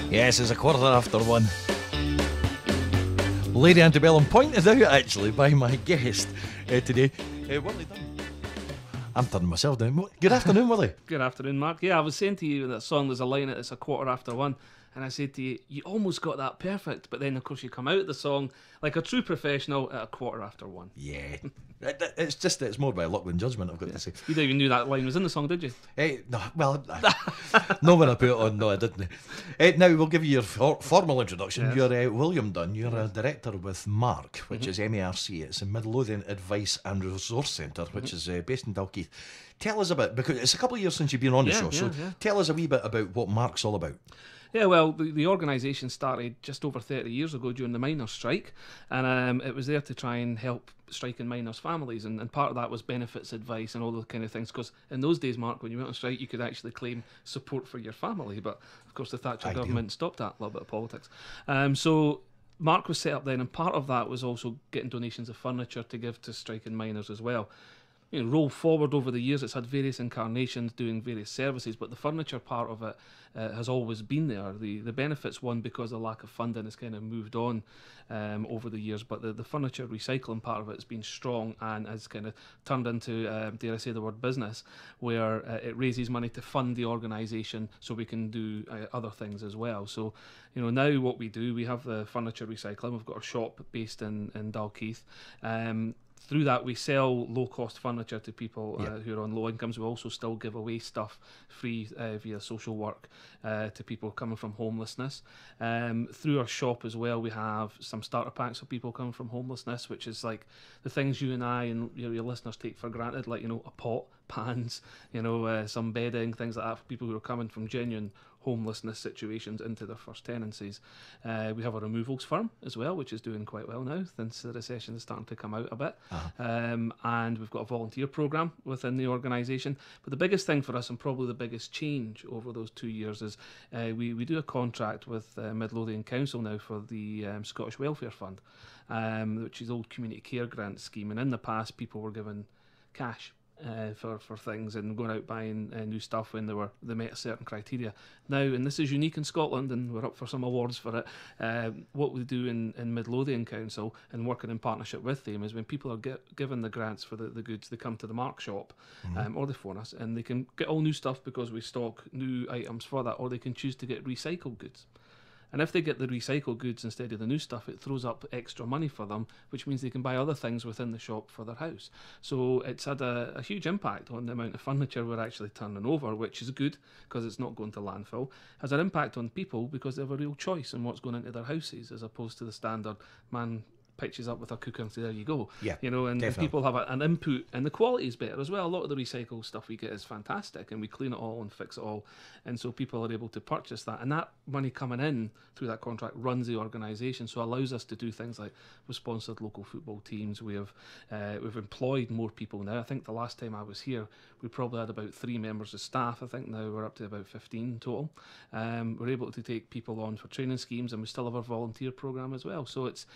Yes, it's 1:15. Lady Antebellum pointed out, actually, by my guest today. Willie Dunn. I'm turning myself down. Good afternoon, Willie. Good afternoon, Mark. Yeah, I was saying to you that song, there's a line that it's 1:15, and I said to you, you almost got that perfect, but then, of course, you come out of the song like a true professional at 1:15. Yeah. It's just, it's more by luck than judgment, I've got to say. You didn't even knew that line was in the song, did you? No, well, no, when I put it on, no, I didn't. Now, we'll give you your formal introduction. Yes. You're William Dunn. You're a director with MARC, which is MARC. It's a Midlothian Advice and Resource Centre, which is based in Dalkeith. Tell us a bit, because it's a couple of years since you've been on the show, so tell us a wee bit about what MARC's all about. Yeah, well, the organisation started just over 30 years ago during the miners' strike, and it was there to try and help striking miners' families, and part of that was benefits advice and all those kind of things, because in those days, Mark, when you went on strike, you could actually claim support for your family, but of course the Thatcher government stopped that, a little bit of politics. So MARC was set up then, and part of that was also getting donations of furniture to give to striking miners as well. You know, roll forward over the years, it's had various incarnations doing various services, but the furniture part of it has always been there. The benefits one, because of lack of funding, has kind of moved on over the years, but the furniture recycling part of it has been strong and has kind of turned into, dare I say the word, business, where it raises money to fund the organisation so we can do other things as well. So, you know, now what we do, we have the furniture recycling. We've got a shop based in Dalkeith. Through that, we sell low-cost furniture to people who are on low incomes. We also still give away stuff free via social work to people coming from homelessness. Through our shop as well, we have some starter packs for people coming from homelessness, which is like the things you and I and your listeners take for granted, like, you know, a pot, pans, you know, some bedding, things like that for people who are coming from genuine homelessness situations into their first tenancies. We have a removals firm as well, which is doing quite well now since the recession is starting to come out a bit. And we've got a volunteer programme within the organisation. But the biggest thing for us, and probably the biggest change over those 2 years, is we do a contract with Midlothian Council now for the Scottish Welfare Fund, which is the old community care grant scheme. And in the past, people were given cash for things and going out buying new stuff when they met a certain criteria. Now, and this is unique in Scotland, and we're up for some awards for it, what we do in Midlothian Council and working in partnership with them is when people are given the grants for the goods, they come to the MARC shop or they phone us, and they can get all new stuff because we stock new items for that, or they can choose to get recycled goods. And if they get the recycled goods instead of the new stuff, it throws up extra money for them, which means they can buy other things within the shop for their house. So it's had a huge impact on the amount of furniture we're actually turning over, which is good because it's not going to landfill. Has an impact on people because they have a real choice in what's going into their houses, as opposed to the standard man pitches up with a cooker and say, there you go. Yeah, you know, and people have an input, and the quality is better as well. A lot of the recycled stuff we get is fantastic, and we clean it all and fix it all, and so people are able to purchase that, and that money coming in through that contract runs the organisation, so allows us to do things like we've sponsored local football teams. We've employed more people now. I think the last time I was here, we probably had about 3 members of staff. I think now we're up to about 15 total. We're able to take people on for training schemes, and we still have our volunteer programme as well. So it's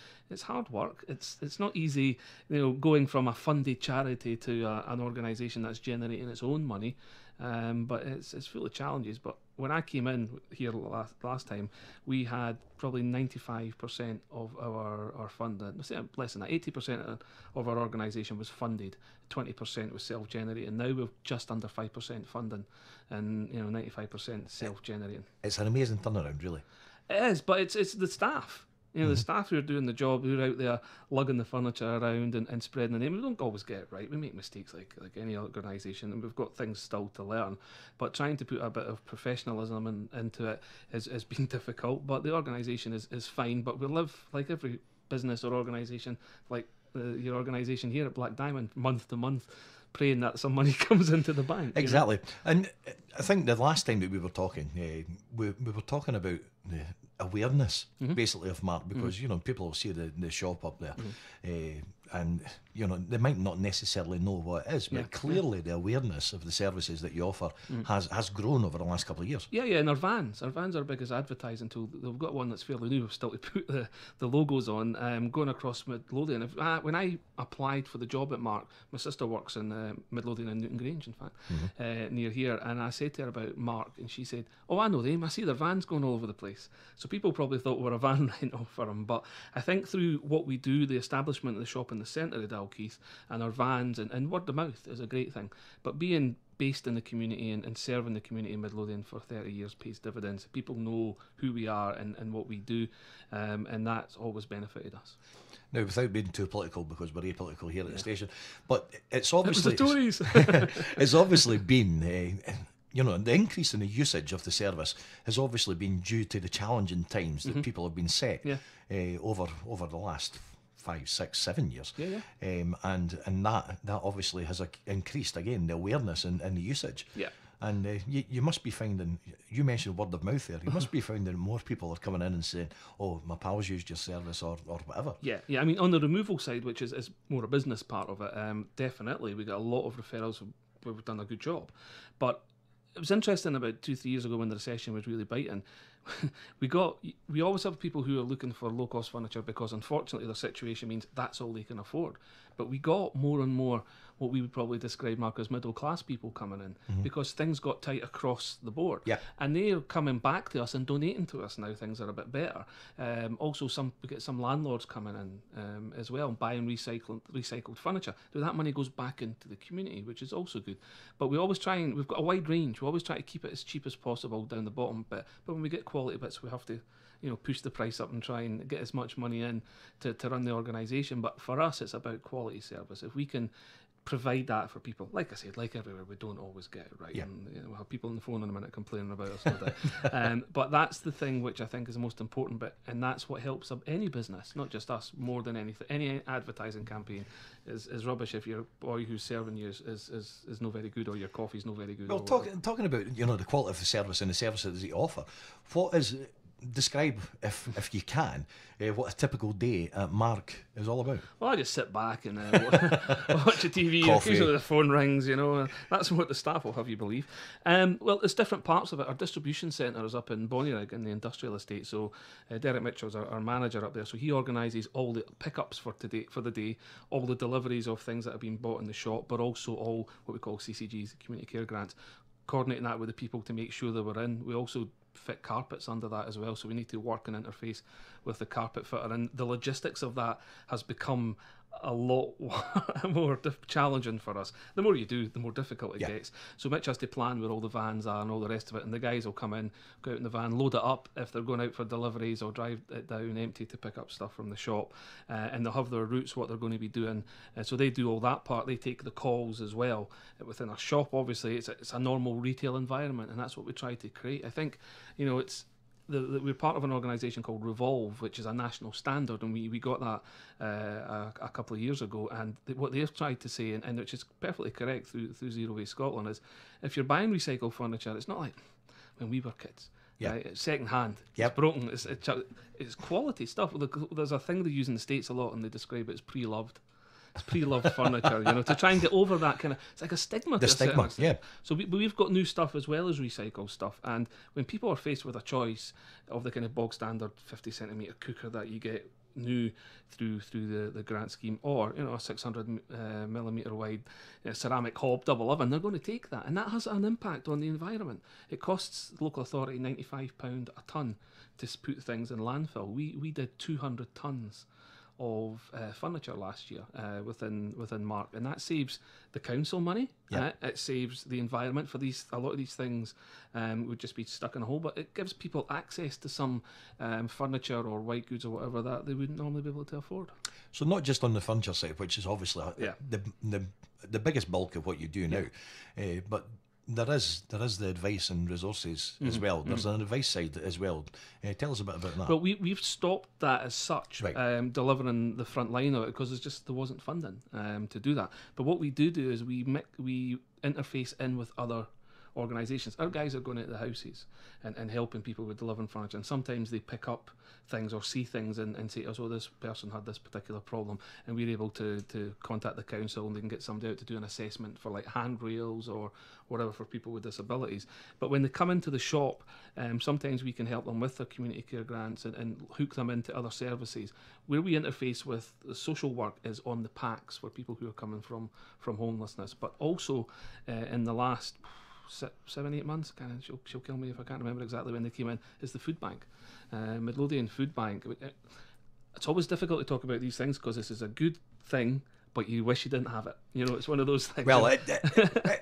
hard work. It's not easy, you know, going from a funded charity to an organisation that's generating its own money. But it's full of challenges. But when I came in here last time, we had probably 95% of our funding, less than that, 80% of our organisation was funded, 20% was self-generating. Now we're just under 5% funding, and 95% self-generating. It's an amazing turnaround, really. It is, but it's the staff. You know, the staff who are doing the job, who are out there lugging the furniture around and spreading the name. We don't always get it right. We make mistakes like any organisation, and we've got things still to learn. But trying to put a bit of professionalism into it has been difficult. But the organisation is fine. But we live, like every business or organisation, like your organisation here at Black Diamond, month to month, praying that some money comes into the bank. Exactly. And I think the last time that we were talking, we were talking about the awareness, basically, of MARC, because, you know, people will see the shop up there. and they might not necessarily know what it is, but clearly the awareness of the services that you offer has grown over the last couple of years. Yeah, and our vans are our biggest advertising tool. They've got one that's fairly new, we've still to put the logos on, going across Midlothian. When I applied for the job at MARC, my sister works in Midlothian and Newton Grange, in fact, near here, and I said to her about MARC, and she said, "Oh, I know them, I see their vans going all over the place." So people probably thought we were a van rental for them, but I think through what we do, the establishment of the shop in the centre of Dalkeith, and our vans, and word of mouth is a great thing, but being based in the community and serving the community in Midlothian for 30 years pays dividends. People know who we are and what we do, and that's always benefited us. Now, without being too political, because we're apolitical here at the station, but it's obviously... It was the Tories! It's obviously been... the increase in the usage of the service has obviously been due to the challenging times that people have been set over the last 5, 6, 7 years. And that obviously has increased, again, the awareness and the usage. Yeah. And you must be finding, you mentioned word of mouth there, you must be finding more people are coming in and saying, "Oh, my pals used your service," or whatever. Yeah, I mean, on the removal side, which is more a business part of it, definitely, we got a lot of referrals where we've done a good job. But it was interesting about 2-3 years ago when the recession was really biting. We always have people who are looking for low cost furniture because unfortunately their situation means that's all they can afford. But we got more and more what we would probably describe, Mark, as middle class people coming in because things got tight across the board. Yeah. And they're coming back to us and donating to us now. Things are a bit better. Also, we get some landlords coming in as well, buying recycled furniture. So that money goes back into the community, which is also good. But we always we've got a wide range. We always try to keep it as cheap as possible down the bottom bit. But when we get quality bits, we have to push the price up and try and get as much money in to run the organisation. But for us, it's about quality service. If we can provide that for people, like I said, like everywhere, we don't always get it right. Yeah. And, we'll have people on the phone in a minute complaining about us all day. But that's the thing which I think is the most important bit, and that's what helps any business, not just us, more than anything. Any advertising campaign is rubbish if your boy who's serving you is no very good, or your coffee's no very good. Well, talking about the quality of the service and the services that you offer, what is... Describe, if you can, what a typical day at MARC is all about. Well, I just sit back and watch the TV. Occasionally the phone rings, that's what the staff will have you believe. Well, there's different parts of it. Our distribution centre is up in Bonnyrigg in the industrial estate. So Derek Mitchell's our manager up there. So he organises all the pickups for the day, all the deliveries of things that have been bought in the shop, but also all what we call CCGs, community care grants, coordinating that with the people to make sure they were in. We also fit carpets under that as well, so we need to work and interface with the carpet fitter, and the logistics of that has become a lot more challenging for us. The more you do, the more difficult it gets. So Mitch has to plan where all the vans are and all the rest of it, and the guys will come in, go out in the van, load it up if they're going out for deliveries, or drive it down empty to pick up stuff from the shop, and they'll have their routes, what they're going to be doing, so they do all that part. They take the calls as well. Within our shop, obviously, it's a normal retail environment, and that's what we try to create. I think, we're part of an organisation called Revolve, which is a national standard, and we got that a couple of years ago. And what they've tried to say, and which is perfectly correct through Zero Waste Scotland, is if you're buying recycled furniture, it's not like when we were kids. Yeah. Right? It's second hand. It's broken. It's quality stuff. There's a thing they use in the States a lot, and they describe it as pre-loved. It's pre-loved furniture, to try and get over that kind of... It's like a stigma. The stigma, yeah. So we've got new stuff as well as recycled stuff, and when people are faced with a choice of the kind of bog standard 50 centimetre cooker that you get new through the grant scheme, or a 600 millimetre wide ceramic hob double oven, they're going to take that, and that has an impact on the environment. It costs the local authority £95 a tonne to put things in landfill. We did 200 tonnes of furniture last year within MARC, and that saves the council money. It saves the environment. For a lot of these things would just be stuck in a hole, but it gives people access to some furniture or white goods or whatever that they wouldn't normally be able to afford. So not just on the furniture side, which is obviously the biggest bulk of what you do now, but there is the advice and resources as well. There's an advice side as well. Tell us a bit about that. Well, we've stopped that as such, right. Delivering the front line of it, because there wasn't funding to do that. But what we do is we interface in with other organisations. Our guys are going into the houses and helping people with delivering furniture, and sometimes they pick up things or see things and say, oh, so this person had this particular problem, and we're able to contact the council and they can get somebody out to do an assessment for like handrails or whatever for people with disabilities. But when they come into the shop, sometimes we can help them with their community care grants and hook them into other services. Where we interface with the social work is on the packs for people who are coming from homelessness, but also in the last 7-8 months, she'll kill me if I can't remember exactly when they came in, is the food bank, Midlothian Food Bank. It's always difficult to talk about these things because this is a good thing, but you wish you didn't have it. You know, it's one of those things. Well, it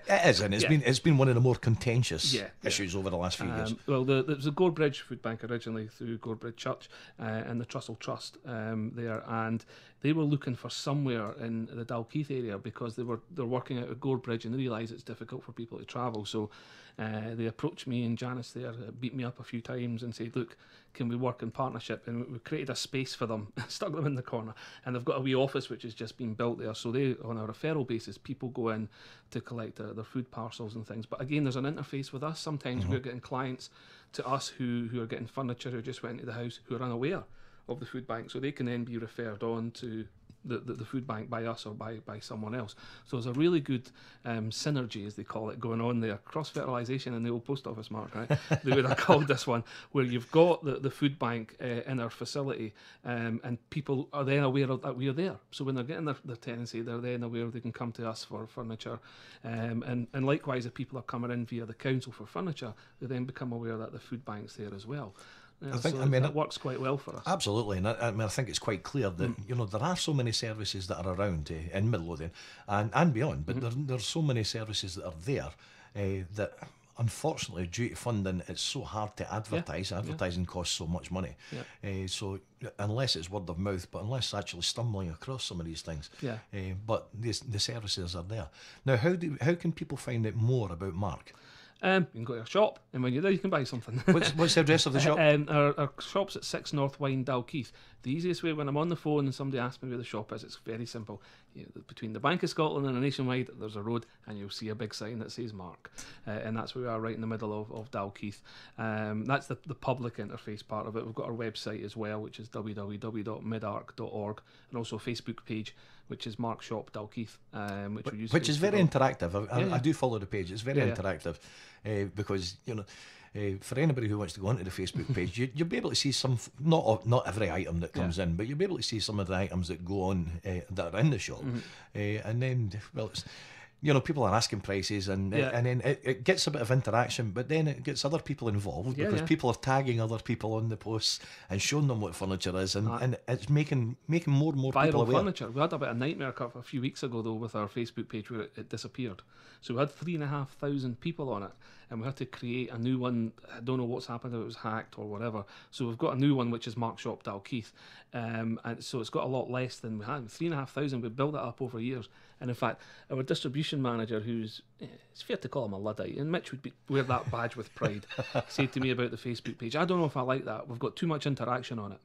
is, and it's been one of the more contentious issues over the last few years. Well, there's a Gorebridge Food Bank originally through Gorebridge Church and the Trussell Trust there, and they were looking for somewhere in the Dalkeith area because they're working out of Gorebridge and they realise it's difficult for people to travel. So they approached me, and Janice there beat me up a few times and said, look, can we work in partnership? And we created a space for them, stuck them in the corner, and they've got a wee office which has just been built there. So they, on a referral basis, people go in to collect their food parcels and things. But again, there's an interface with us. Sometimes we're getting clients to us who are getting furniture, who just went into the house, who are unaware of the food bank, so they can then be referred on to the food bank by us or by someone else. So there's a really good synergy, as they call it, going on there. Cross-fertilisation in the old post office, Mark, right? They would have called this one, where you've got the food bank in our facility, and people are then aware of that we're there. So when they're getting their tenancy, they're then aware they can come to us for furniture. And likewise, if people are coming in via the council for furniture, they then become aware that the food bank's there as well. Yeah, that works quite well for us. Absolutely, and I think it's quite clear that there are so many services that are around in Midlothian and beyond, but there's so many services that are there that unfortunately, due to funding, it's so hard to advertise. Advertising costs so much money. So unless it's word of mouth, but unless actually stumbling across some of these things, but the services are there. Now, how can people find out more about MARC? You can go to our shop, and when you're there, you can buy something. What's the address of the shop? Our shop's at 6 North Wine, Dalkeith. The easiest way, when I'm on the phone and somebody asks me where the shop is, it's very simple. Between the Bank of Scotland and the Nationwide, there's a road, and you'll see a big sign that says MARC. And that's where we are, right in the middle of Dalkeith. That's the public interface part of it. We've got our website as well, which is www.midarc.org, and also a Facebook page, which is MARC Shop Dalkeith, which is very interactive. I do follow the page. It's very interactive because for anybody who wants to go onto the Facebook page, you'll be able to see some, not every item that comes in, but you'll be able to see some of the items that go on that are in the shop, and then it's. People are asking prices, and then it gets a bit of interaction, but then it gets other people involved because people are tagging other people on the posts and showing them what furniture is, and it's making more and more people aware. Furniture. We had a bit of a nightmare a few weeks ago though with our Facebook page where it disappeared. So we had 3,500 people on it, and we had to create a new one. I don't know what's happened, if it was hacked or whatever. So we've got a new one which is MARC Shop Dalkeith, and so it's got a lot less than we had. 3,500. We built it up over years. And in fact, our distribution manager, who's, it's fair to call him a Luddite, and Mitch would wear that badge with pride, said to me about the Facebook page, I don't know if I like that. We've got too much interaction on it.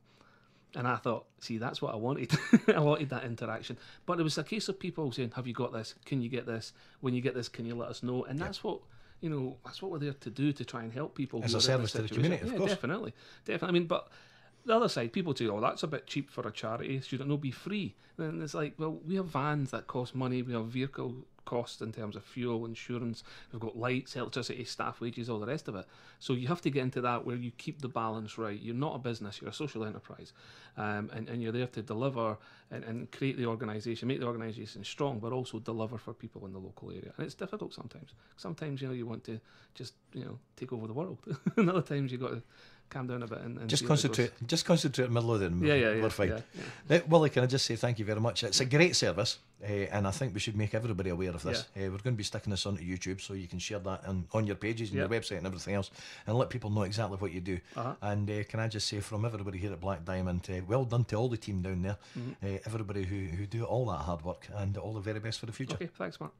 And I thought, see, that's what I wanted. I wanted that interaction. But it was a case of people saying, have you got this? Can you get this? When you get this, can you let us know? And that's what... that's what we're there to do, to try and help people. As a service to the community, of course. Definitely. I mean, but the other side, people say, that's a bit cheap for a charity. Should it not be free? And it's like, well, we have vans that cost money. We have vehicle costs in terms of fuel, insurance. We've got lights, electricity, staff wages, all the rest of it. So you have to get into that where you keep the balance right. You're not a business, you're a social enterprise. And you're there to deliver and create the organisation, make the organisation strong, but also deliver for people in the local area. And it's difficult sometimes. Sometimes, you want to just, take over the world. And other times you've got to calm down a bit and just concentrate on Midlothian. We're fine. Willie, can I just say thank you very much? It's a great service, and I think we should make everybody aware of this. We're going to be sticking this onto YouTube, so you can share that on your pages and your website and everything else, and let people know exactly what you do. And can I just say, from everybody here at Black Diamond, well done to all the team down there, everybody who do all that hard work, and all the very best for the future. Okay, thanks, Mark.